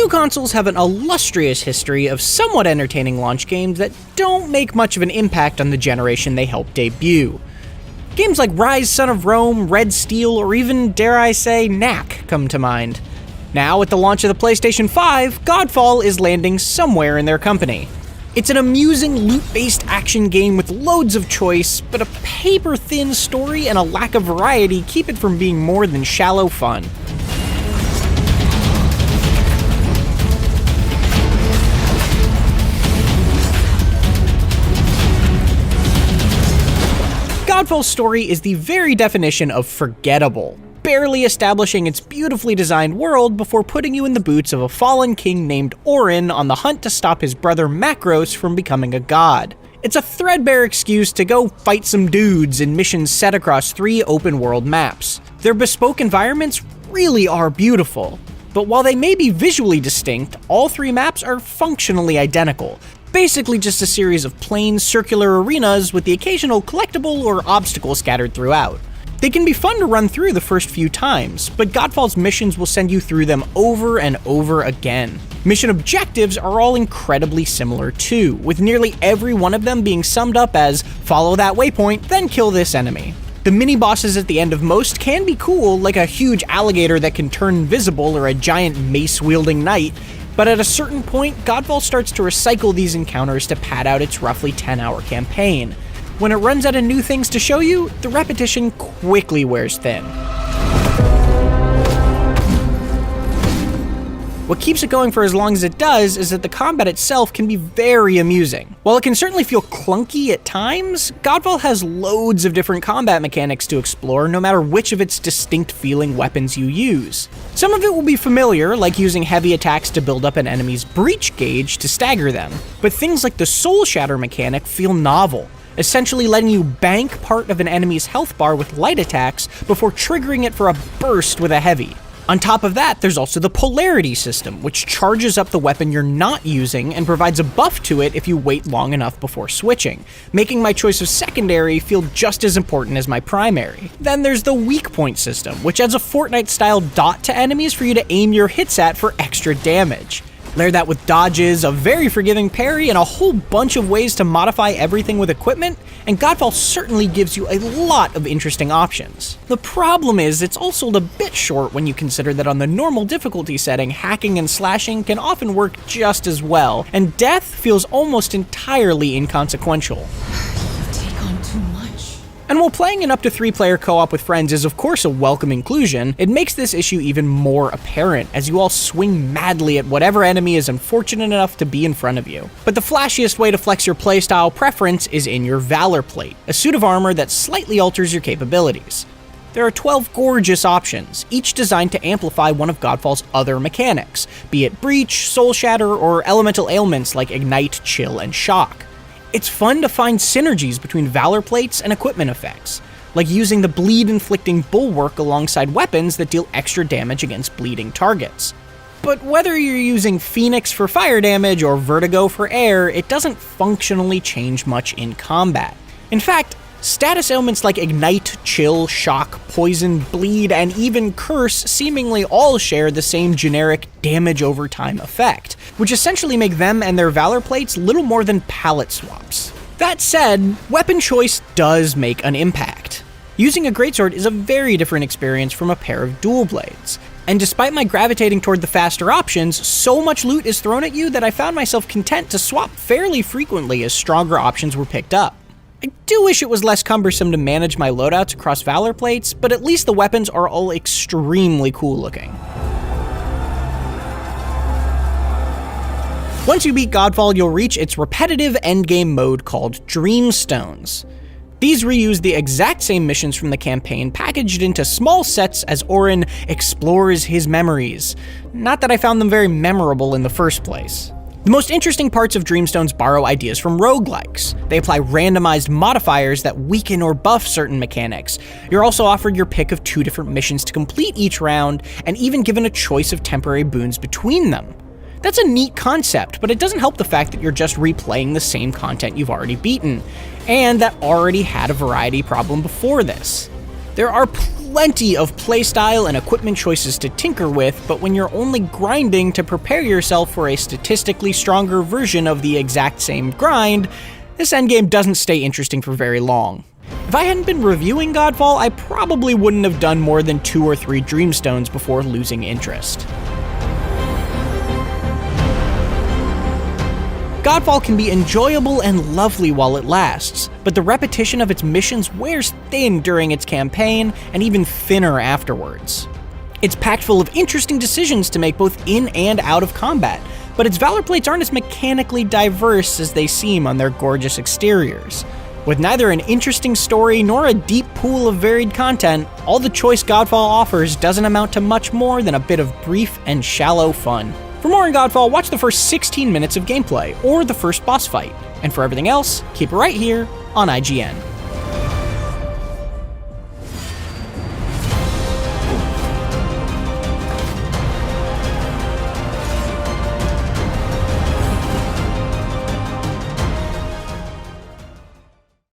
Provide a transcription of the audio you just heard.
Two consoles have an illustrious history of somewhat entertaining launch games that don't make much of an impact on the generation they helped debut. Games like Rise, Son of Rome, Red Steel, or even, dare I say, Knack come to mind. Now, with the launch of the PlayStation 5, Godfall is landing somewhere in their company. It's an amusing loot-based action game with loads of choice, but a paper-thin story and a lack of variety keep it from being more than shallow fun. Godfall's story is the very definition of forgettable, barely establishing its beautifully designed world before putting you in the boots of a fallen king named Orin on the hunt to stop his brother Macros from becoming a god. It's a threadbare excuse to go fight some dudes in missions set across 3 open-world maps. Their bespoke environments really are beautiful, but while they may be visually distinct, all 3 maps are functionally identical. Basically just a series of plain circular arenas with the occasional collectible or obstacle scattered throughout. They can be fun to run through the first few times, but Godfall's missions will send you through them over and over again. Mission objectives are all incredibly similar too, with nearly every one of them being summed up as, follow that waypoint, then kill this enemy. The mini-bosses at the end of most can be cool, like a huge alligator that can turn invisible or a giant mace-wielding knight, but at a certain point, Godfall starts to recycle these encounters to pad out its roughly 10-hour campaign. When it runs out of new things to show you, the repetition quickly wears thin. What keeps it going for as long as it does is that the combat itself can be very amusing. While it can certainly feel clunky at times, Godfall has loads of different combat mechanics to explore no matter which of its distinct feeling weapons you use. Some of it will be familiar, like using heavy attacks to build up an enemy's breach gauge to stagger them, but things like the Soul Shatter mechanic feel novel, essentially letting you bank part of an enemy's health bar with light attacks before triggering it for a burst with a heavy. On top of that, there's also the polarity system, which charges up the weapon you're not using and provides a buff to it if you wait long enough before switching, making my choice of secondary feel just as important as my primary. Then there's the weak point system, which adds a Fortnite-style dot to enemies for you to aim your hits at for extra damage. Layer that with dodges, a very forgiving parry, and a whole bunch of ways to modify everything with equipment, and Godfall certainly gives you a lot of interesting options. The problem is, it's all sold a bit short when you consider that on the normal difficulty setting, hacking and slashing can often work just as well, and death feels almost entirely inconsequential. And while playing an up to 3-player co-op with friends is of course a welcome inclusion, it makes this issue even more apparent as you all swing madly at whatever enemy is unfortunate enough to be in front of you. But the flashiest way to flex your playstyle preference is in your Valor Plate, a suit of armor that slightly alters your capabilities. There are 12 gorgeous options, each designed to amplify one of Godfall's other mechanics, be it Breach, Soul Shatter, or elemental ailments like Ignite, Chill, and Shock. It's fun to find synergies between Valor Plates and equipment effects, like using the bleed-inflicting Bulwark alongside weapons that deal extra damage against bleeding targets. But whether you're using Phoenix for fire damage or Vertigo for air, it doesn't functionally change much in combat. In fact, status ailments like Ignite, Chill, Shock, Poison, Bleed, and even Curse seemingly all share the same generic damage over time effect, which essentially make them and their Valor Plates little more than palette swaps. That said, weapon choice does make an impact. Using a greatsword is a very different experience from a pair of dual blades. And despite my gravitating toward the faster options, so much loot is thrown at you that I found myself content to swap fairly frequently as stronger options were picked up. I do wish it was less cumbersome to manage my loadouts across Valor Plates, but at least the weapons are all extremely cool looking. Once you beat Godfall, you'll reach its repetitive endgame mode called Dreamstones. These reuse the exact same missions from the campaign packaged into small sets as Orin explores his memories. Not that I found them very memorable in the first place. The most interesting parts of Dreamstones borrow ideas from roguelikes. They apply randomized modifiers that weaken or buff certain mechanics. You're also offered your pick of 2 different missions to complete each round, and even given a choice of temporary boons between them. That's a neat concept, but it doesn't help the fact that you're just replaying the same content you've already beaten, and that already had a variety problem before this. There are plenty of playstyle and equipment choices to tinker with, but when you're only grinding to prepare yourself for a statistically stronger version of the exact same grind, this endgame doesn't stay interesting for very long. If I hadn't been reviewing Godfall, I probably wouldn't have done more than 2 or 3 Dreamstones before losing interest. Godfall can be enjoyable and lovely while it lasts, but the repetition of its missions wears thin during its campaign, and even thinner afterwards. It's packed full of interesting decisions to make both in and out of combat, but its Valor plates aren't as mechanically diverse as they seem on their gorgeous exteriors. With neither an interesting story nor a deep pool of varied content, all the choice Godfall offers doesn't amount to much more than a bit of brief and shallow fun. For more on Godfall, watch the first 16 minutes of gameplay, or the first boss fight. And for everything else, keep it right here on IGN.